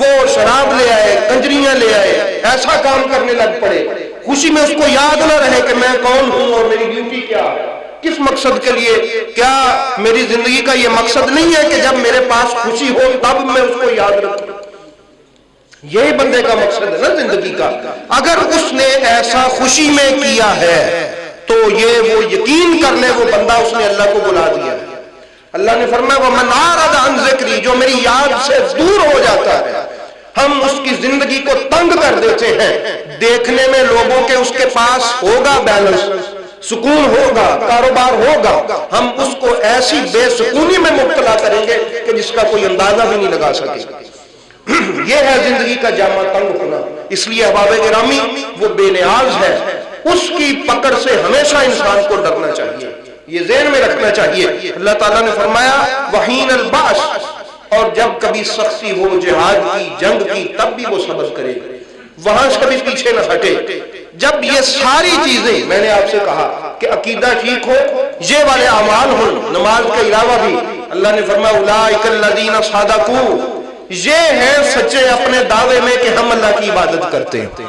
وہ شراب لے آئے، کنجریاں لے آئے، ایسا کام کرنے لگ پڑے، خوشی میں اس کو یاد نہ رہے کہ میں کون ہوں اور میری ڈیوٹی کیا ہے، کس مقصد کے لیے۔ کیا میری زندگی کا یہ مقصد نہیں ہے کہ جب میرے پاس خوشی ہو تب میں اس کو یاد رکھوں؟ یہی بندے کا مقصد ہے نا زندگی کا۔ اگر اس نے ایسا خوشی میں کیا ہے تو یہ وہ یقین کر لے وہ بندہ اس نے اللہ کو بلا دیا ہے۔ اللہ نے فرمایا وَمَنْ أَعْرَضَ عَنْ ذِكْرِي، جو میری یاد سے دور ہو جاتا ہے، ہم اس کی زندگی کو تنگ کر دیتے ہیں۔ دیکھنے میں لوگوں کے اس کے پاس ہوگا بیلنس، سکون ہوگا، کاروبار ہوگا، ہم اس کو ایسی بے سکونی میں مبتلا کریں گے کہ جس کا کوئی اندازہ بھی نہیں لگا سکے۔ یہ ہے زندگی کا جامع تنگ ہونا۔ اس لیے احباب گرامی وہ بے نیاز ہے، اس کی پکڑ سے ہمیشہ انسان کو ڈرنا چاہیے، یہ ذہن میں رکھنا چاہیے۔ اللہ تعالیٰ نے فرمایا وحین الباس، اور جب کبھی سختی ہو جہاد کی، جنگ کی، تب بھی وہ صبر کرے، وہاں سے بھی پیچھے نہ ہٹے۔ جب یہ ساری چیزیں میں نے آپ سے کہا کہ عقیدہ ٹھیک ہو، یہ والے اعمال ہوں نماز کے علاوہ بھی، اللہ نے فرمایا اولئک الذین صدقوا، یہ ہیں سچے اپنے دعوے میں کہ ہم اللہ کی عبادت کرتے ہیں۔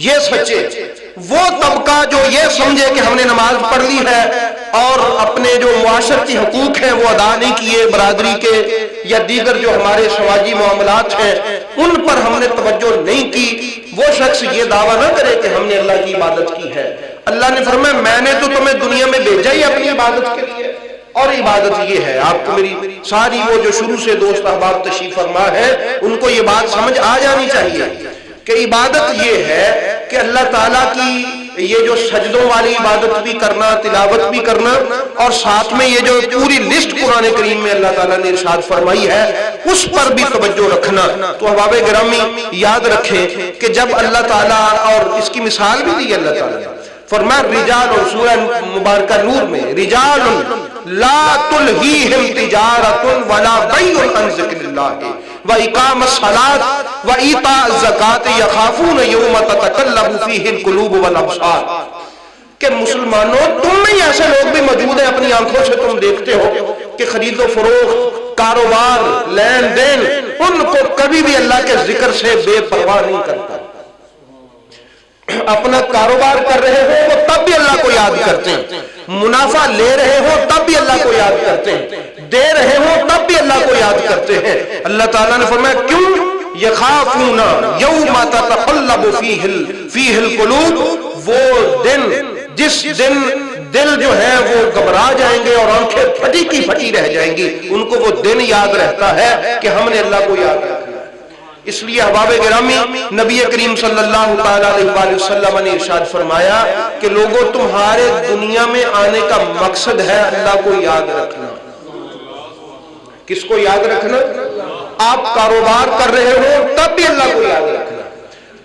یہ سچے وہ طبقہ جو یہ سمجھے کہ ہم نے نماز پڑھ لی ہے اور اپنے جو معاشرتی حقوق ہیں وہ ادا نہیں کیے، برادری کے یا دیگر جو ہمارے سماجی معاملات ہیں ان پر ہم نے توجہ نہیں کی، وہ شخص یہ دعویٰ نہ کرے کہ ہم نے اللہ کی عبادت کی ہے۔ اللہ نے فرمایا میں نے تو تمہیں دنیا میں بھیجا ہی اپنی عبادت کے لیے، اور عبادت یہ ہے۔ آپ کو میری ساری وہ جو شروع سے دوست احباب تشریف فرما ہے ان کو یہ بات سمجھ آ جانی چاہیے کہ عبادت یہ ہے کہ اللہ تعالیٰ کی یہ جو سجدوں والی عبادت بھی کرنا، تلاوت بھی کرنا، اور ساتھ میں یہ جو پوری لسٹ قرآن کریم میں اللہ تعالیٰ نے ارشاد فرمائی ہے اس پر بھی توجہ رکھنا۔ تو احباب گرامی یاد رکھیں کہ جب اللہ تعالیٰ، اور اس کی مثال بھی دی اللہ تعالیٰ نے، فرمایا رجال، اور سورہ مبارکہ نور میں رجال لا تلہیہم تجارت ولا بیع عن ذکر اللہ وإقام الصلاة وإیتاء الزکاة یخافون یوم تتقلب فیہ القلوب والابصار، کہ مسلمانوں تم میں ایسے لوگ بھی موجود ہیں، اپنی آنکھوں سے تم دیکھتے ہو کہ خرید و فروخت، کاروبار، لین دین، ان کو کبھی بھی اللہ کے ذکر سے بے پرواہ نہیں کرتا۔ اپنا کاروبار کر رہے ہو وہ تب بھی اللہ کو یاد کرتے ہیں، منافع لے رہے ہو تب بھی اللہ کو یاد کرتے ہیں، دے رہے ہو تب بھی اللہ کو یاد کرتے ہیں۔ اللہ تعالیٰ نے فرمایا کیوں؟ یخافون یوم تتقلب فیہ القلوب، وہ دن جس دن دل جو ہے وہ گھبرا جائیں گے اور آنکھیں پھٹی کی پھٹی رہ جائیں گی، ان کو وہ دن یاد رہتا ہے کہ ہم نے اللہ کو یاد رکھا۔ اس لیے احباب گرامی نبی کریم صلی اللہ تعالیٰ علیہ وسلم نے ارشاد فرمایا کہ لوگوں تمہارے دنیا میں آنے کا مقصد ہے اللہ کو یاد رکھنا۔ کس کو یاد رکھنا؟ آپ کاروبار کر رہے ہو تب بھی اللہ کو یاد رکھنا،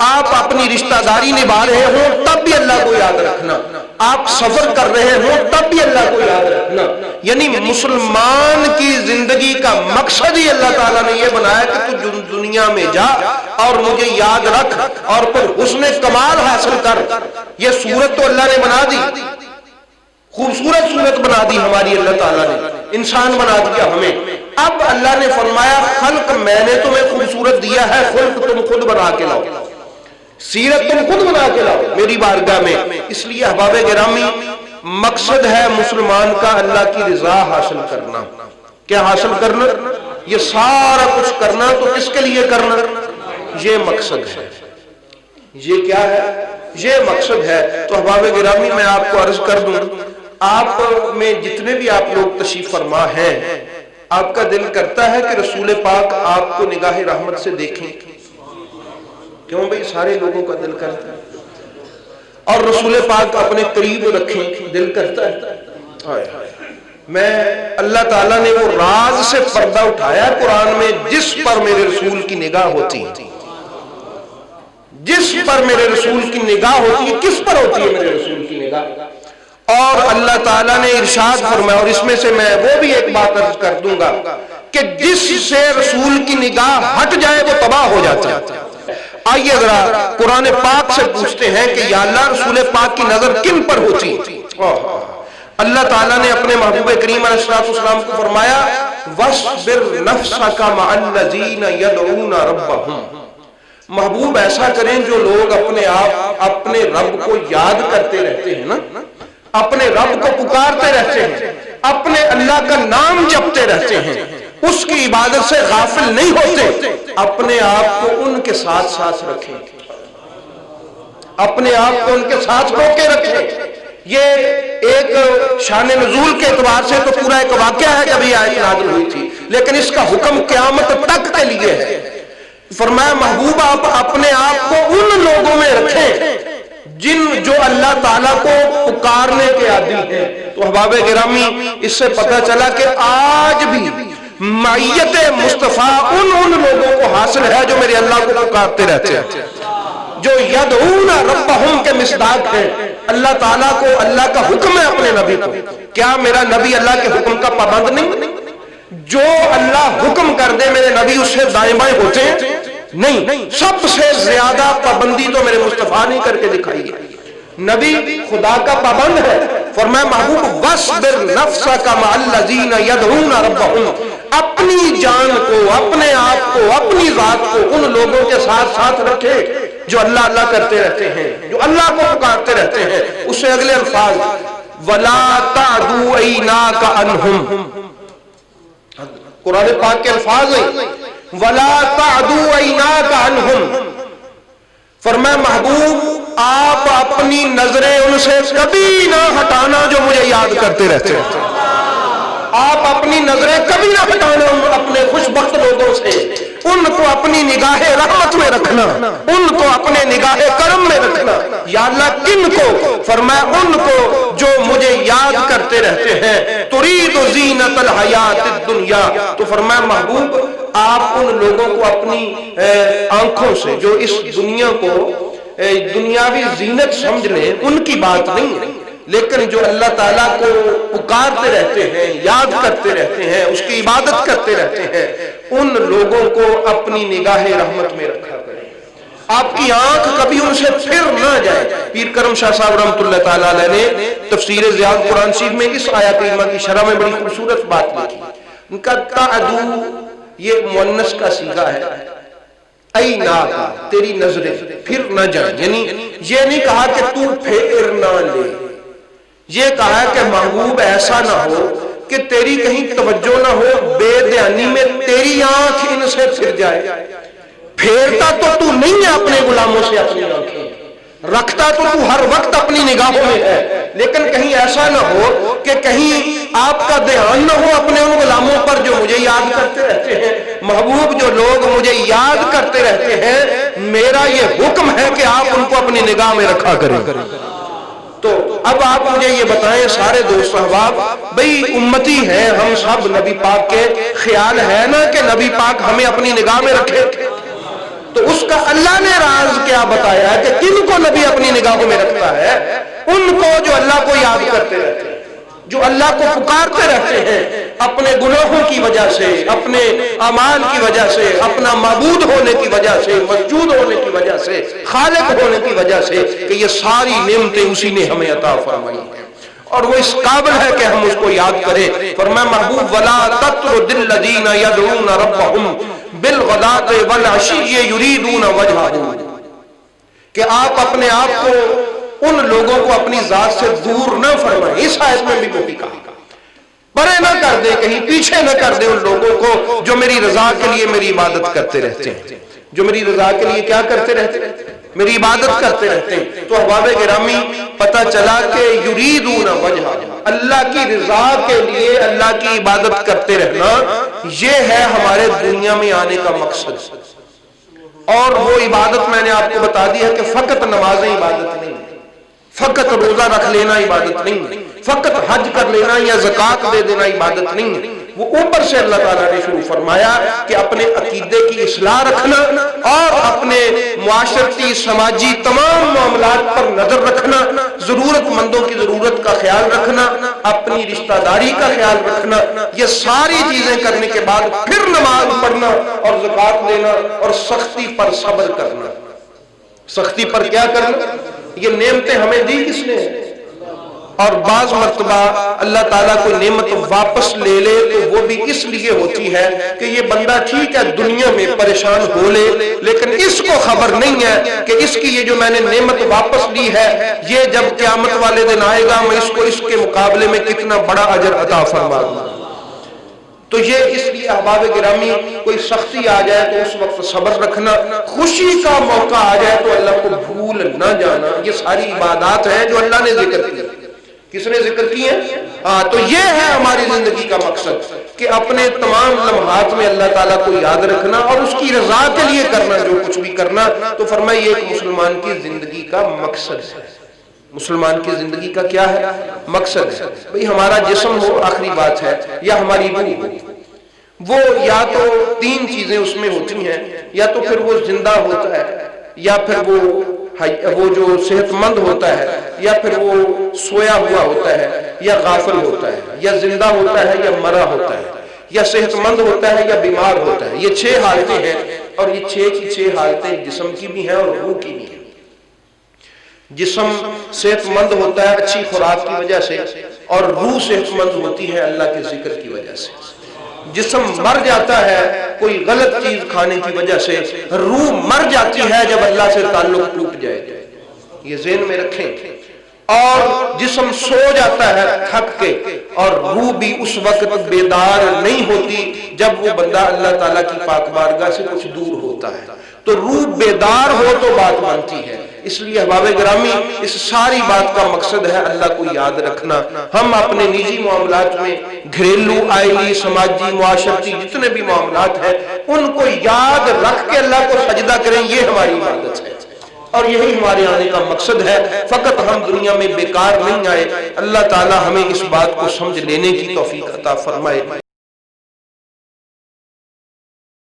آپ اپنی رشتہ داری نبھا رہے ہو تب بھی اللہ کو یاد رکھنا، آپ سفر کر رہے ہو تب بھی اللہ کو یاد رکھنا۔ یعنی مسلمان کی زندگی کا مقصد ہی اللہ تعالیٰ نے یہ بنایا کہ تو دنیا میں جا اور مجھے یاد رکھ اور پھر حسن کمال حاصل کر۔ یہ صورت تو اللہ نے بنا دی، خوبصورت صورت بنا دی ہماری، اللہ تعالیٰ نے انسان بنا دیا ہمیں۔ اب اللہ نے فرمایا خلق میں نے تمہیں خوبصورت دیا ہے، خلق تم خود بنا کے لاؤ۔ سیرت تم خود بنا کے لاؤ میری بارگاہ میں۔ اس لیے احباب گرامی، مقصد ہے مسلمان کا اللہ کی رضا حاصل کرنا۔ کیا حاصل کرنا؟ یہ سارا کچھ کرنا تو کس کے لیے کرنا؟ یہ مقصد ہے۔ یہ کیا ہے؟ یہ مقصد ہے۔ تو احباب گرامی، میں آپ کو عرض کر دوں، آپ میں جتنے بھی آپ لوگ تشریف فرما ہیں، آپ کا دل کرتا ہے کہ رسول پاک آپ کو نگاہ رحمت سے دیکھیں؟ کیوں بھئی؟ سارے لوگوں کا دل کرتا ہے۔ اور رسول پاک اپنے قریب رکھیں، دل کرتا ہے۔ میں اللہ تعالیٰ نے وہ راز سے پردہ اٹھایا قرآن میں، جس پر میرے رسول کی نگاہ ہوتی ہے، جس پر میرے رسول کی نگاہ ہوتی ہے۔ کس پر ہوتی ہے میرے رسول کی نگاہ؟ اور اللہ تعالیٰ نے ارشاد فرمایا، اور اس میں سے میں وہ بھی ایک بات عرض کر دوں گا کہ جس سے رسول کی نگاہ ہٹ جائے وہ تباہ ہو جاتا ہے۔ آئیے ذرا قرآن پاک سے پوچھتے ہیں کہ یا اللہ، رسول پاک کی نظر کن پر ہوتی؟ اللہ تعالیٰ نے اپنے محبوب کریم علیہ السلام کو فرمایا، وَاصْبِرْ نَفْسَكَ مَعَ الَّذِينَ يَدْعُونَ رَبَّهُمْ۔ محبوب ایسا کریں جو لوگ اپنے آپ اپنے رب کو یاد کرتے رہتے ہیں نا، اپنے رب کو پکارتے رہتے ہیں، اپنے اللہ کا نام جپتے رہتے ہیں، اس کی عبادت سے غافل نہیں ہوتے، اپنے آپ کو ان کے ساتھ ساتھ رکھیں، اپنے آپ کو ان کے ساتھ روکے رکھیں۔ یہ ایک شان نزول کے اعتبار سے تو پورا ایک واقعہ ہے جب یہ آیت نازل ہوئی تھی، لیکن اس کا حکم قیامت تک کے لیے ہے۔ فرمایا محبوب آپ اپنے آپ کو ان لوگوں میں رکھیں جو اللہ تعالیٰ کو پکارنے کے عادی ہیں۔ تو احباب گرامی، اس سے پتہ چلا کہ آج بھی معیت مصطفیٰ ان لوگوں کو حاصل ہے جو میرے اللہ کو پکارتے رہتے ہیں، جو یدعون ربہم کے مصداق ہیں۔ اللہ تعالیٰ کو اللہ کا حکم ہے اپنے نبی کو، کیا میرا نبی اللہ کے حکم کا پابند نہیں؟ جو اللہ حکم کر دے میرے نبی اس سے دائیں بائیں ہوتے ہیں؟ نہیں، سب سے زیادہ پابندی تو میرے مصطفیٰ نے کر کے دکھائی ہے۔ نبی خدا کا پابند ہے۔ فرمایا محبوب وَاصْبِرْ نَفْسَكَ مَعَ الَّذِينَ يَدْعُونَ رَبَّهُمْ، اپنی جان کو، اپنے آپ کو، اپنی ذات کو ان لوگوں کے ساتھ ساتھ رکھے جو اللہ اللہ کرتے رہتے ہیں، جو اللہ کو پکارتے رہتے ہیں۔ اس سے اگلے الفاظ وَلَا تَعْدُوا عَيْنَاكَ عَنْهُمْ، قرآن پاک کے الفاظ ہیں وَلَا تَعْدُوا عَيْنَاكَ عَنْهُمْ۔ فرمایا محبوب آپ اپنی نظریں ان سے کبھی نہ ہٹانا جو مجھے یاد کرتے رہتے ہیں۔ آپ اپنی نظریں کبھی نہ ہٹانا اپنے خوش بخت لوگوں سے، ان کو اپنی نگاہ رحمت میں رکھنا، ان کو اپنے نگاہ کرم میں رکھنا۔ یا اللہ کن کو؟ فرمایا ان کو جو مجھے یاد کرتے رہتے ہیں۔ ترید زینت الحیات الدنیا، تو فرمایا محبوب آپ ان لوگوں کو اپنی آنکھوں سے جو اس دنیا کو دنیاوی زینت سمجھ لیں، ان کی بات نہیں ہے، لیکن جو اللہ تعالیٰ کو پکارتے رہتے ہیں، یاد کرتے رہتے ہیں، اس کی عبادت کرتے رہتے ہیں، ان لوگوں کو اپنی نگاہ رحمت میں رکھا کریں۔ آپ کی آنکھ کبھی ان سے پھر نہ جائے۔ پیر کرم شاہ صاحب رحمۃ اللہ تعالیٰ علیہ نے تفسیر ضیاء قرآن شریف میں اس آیت کریمہ کی شرح میں بڑی خوبصورت بات لکھی۔ ان کا تعدو یہ مؤنث کا صیغہ ہے، عیناک، تیری نظریں پھر نہ جائیں، یعنی یہ نہیں کہا کہ تو پھیر نہ لے، یہ کہا کہ محبوب ایسا نہ ہو کہ تیری کہیں توجہ نہ ہو، بے دھیانی میں تیری آنکھ ان سے پھر جائے۔ پھیرتا تو نہیں ہے اپنے غلاموں سے اپنی آنکھیں، رکھتا تو ہر وقت اپنی نگاہوں میں ہے، لیکن کہیں ایسا نہ ہو کہ کہیں آپ کا دھیان نہ ہو اپنے ان غلاموں پر جو مجھے یاد کرتے رہتے ہیں۔ محبوب جو لوگ مجھے یاد کرتے رہتے ہیں، میرا یہ حکم ہے کہ آپ ان کو اپنی نگاہ میں رکھا کریں۔ تو اب آپ مجھے یہ بتائیں سارے دوست احباب، بھئی امتی ہیں ہم سب، نبی پاک کے خیال ہے نا کہ نبی پاک ہمیں اپنی نگاہ میں رکھے؟ تو اس کا اللہ نے راز کیا بتایا ہے کہ کن کو نبی اپنی نگاہوں میں رکھتا ہے؟ ان کو جو اللہ کو یاد کرتے رہتے ہیں، جو اللہ کو پکارتے رہتے ہیں، اپنے گناہوں کی وجہ سے، اپنے اعمال کی وجہ سے، اپنا معبود ہونے کی وجہ سے، مسجود ہونے کی وجہ سے، خالق ہونے کی وجہ سے، کہ یہ ساری نعمتیں اسی نے ہمیں عطا فرمائی ہیں اور وہ اس قابل ہے کہ ہم اس کو یاد کریں۔ فرمایا محبوب وَلَا تَطْرُدِ الَّذِينَ يَدْعُونَ رَبَّهُمْ بِالْغَدَاةِ وَالْعَشِيِّ يُرِيدُونَ وَجْهَهُ، کہ آپ اپنے آپ کو ان لوگوں کو اپنی ذات سے دور نہ فرمائیں. اس آیت میں بھی وہی کہا پرے نہ کر دے, کہیں پیچھے نہ کر دے ان لوگوں کو جو میری رضا کے لیے میری عبادت کرتے رہتے ہیں, جو میری رضا کے لیے کیا کرتے رہتے ہیں, میری عبادت کرتے رہتے ہیں. تو احباب گرامی پتہ چلا کہ یریدون وجہ, اللہ کی رضا کے لیے اللہ کی عبادت کرتے رہنا, یہ ہے ہمارے دنیا میں آنے کا مقصد. اور وہ عبادت میں نے آپ کو بتا دی ہے کہ فقط نمازیں عبادت نہیں, فقط روزہ رکھ لینا عبادت نہیں, فقط حج کر لینا یا زکوٰۃ دے دینا عبادت نہیں. وہ اوپر سے اللہ تعالیٰ نے شروع فرمایا کہ اپنے عقیدے کی اصلاح رکھنا اور اپنے معاشرتی سماجی تمام معاملات پر نظر رکھنا, ضرورت مندوں کی ضرورت کا خیال رکھنا, اپنی رشتہ داری کا خیال رکھنا, یہ ساری چیزیں کرنے کے بعد پھر نماز پڑھنا اور زکوٰۃ دینا اور سختی پر صبر کرنا. سختی پر کیا کرنا, یہ نعمتیں ہمیں دی کس نے؟ اور بعض مرتبہ اللہ تعالیٰ کوئی نعمت واپس لے لے تو وہ بھی اس لیے ہوتی ہے کہ یہ بندہ ٹھیک ہے دنیا میں پریشان ہو لے, لیکن اس کو خبر نہیں ہے کہ اس کی یہ جو میں نے نعمت واپس لی ہے, یہ جب قیامت والے دن آئے گا میں اس کو اس کے مقابلے میں کتنا بڑا اجر عطا فرما دوں. تو یہ اس لیے احباب گرامی کوئی سختی آ جائے تو اس وقت صبر رکھنا, خوشی کا موقع آ جائے تو اللہ کو بھول نہ جانا. یہ ساری عبادات ہیں جو اللہ نے ذکر کی. کس نے ذکر کی ہیں؟ تو یہ ہے ہماری زندگی کا مقصد کہ اپنے تمام لمحات میں اللہ تعالیٰ کو یاد رکھنا اور اس کی رضا کے لیے کرنا جو کچھ بھی کرنا. تو فرمائے یہ ایک مسلمان کی زندگی کا مقصد ہے. مسلمان کی زندگی کا کیا ہے؟ مقصد ہے. بھئی ہمارا جسم ہو, آخری بات ہے, یا ہماری روح ہو, وہ یا تو تین چیزیں اس میں ہوتی ہیں, یا تو پھر وہ زندہ ہوتا ہے, یا پھر وہ جو صحت مند ہوتا ہے, یا پھر وہ سویا ہوا ہوتا ہے, یا غافل ہوتا ہے, یا زندہ ہوتا ہے یا مرا ہوتا ہے, یا صحت مند ہوتا ہے یا بیمار ہوتا ہے. یہ 6 حالتیں ہیں اور یہ 6 کی 6 حالتیں جسم کی بھی ہیں اور روح کی بھی ہیں. جسم صحت مند ہوتا ہے اچھی خوراک کی وجہ سے, اور روح صحت مند ہوتی ہے اللہ کے ذکر کی وجہ سے. جسم مر جاتا ہے کوئی غلط چیز کھانے کی وجہ سے, روح مر جاتی ہے جب اللہ سے تعلق ٹوٹ جائے. یہ ذہن میں رکھیں. اور جسم سو جاتا ہے تھک کے, اور روح بھی اس وقت بیدار نہیں ہوتی جب وہ بندہ اللہ تعالیٰ کی پاک بارگاہ سے کچھ دور ہوتا ہے. تو روح بیدار ہو تو بات بنتی ہے. اس لیے احباب گرامی اس ساری بات کا مقصد ہے اللہ کو یاد رکھنا. ہم اپنے نجی معاملات میں, گھریلو, آئلی, سماجی, معاشرتی جتنے بھی معاملات ہیں ان کو یاد رکھ کے اللہ کو سجدہ کریں. یہ ہماری عبادت ہے اور یہی ہمارے آنے کا مقصد ہے. فقط ہم دنیا میں بیکار نہیں آئے. اللہ تعالی ہمیں اس بات کو سمجھ لینے کی توفیق عطا فرمائے.